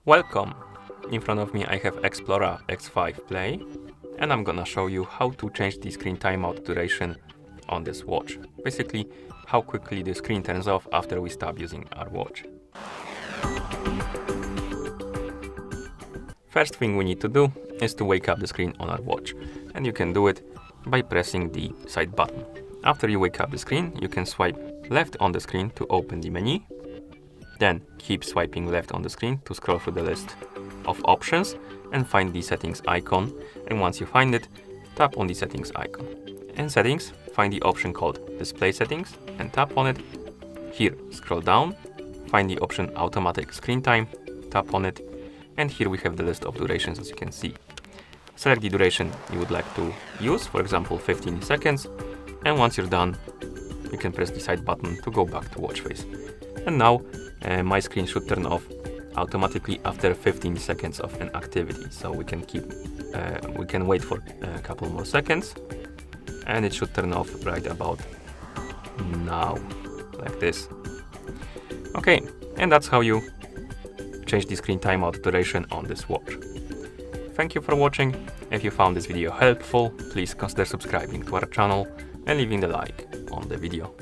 Welcome! In front of me I have Xplora X5 Play, and I'm gonna show you how to change the screen timeout duration on this watch. Basically, how quickly the screen turns off after we stop using our watch. First thing we need to do is to wake up the screen on our watch, and you can do it by pressing the side button. After you wake up the screen, you can swipe left on the screen to open the menu. Then keep swiping left on the screen to scroll through the list of options and find the settings icon. And once you find it, tap on the settings icon. In settings, find the option called display settings and tap on it. Here, scroll down, find the option automatic screen time, tap on it. And here we have the list of durations, as you can see. Select the duration you would like to use, for example 15 seconds. And once you're done, you can press the side button to go back to watch face. And now my screen should turn off automatically after 15 seconds of an activity. So we can wait for a couple more seconds, and it should turn off right about now, like this. Okay, and that's how you change the screen timeout duration on this watch. Thank you for watching. If you found this video helpful, please consider subscribing to our channel and leaving a like on the video.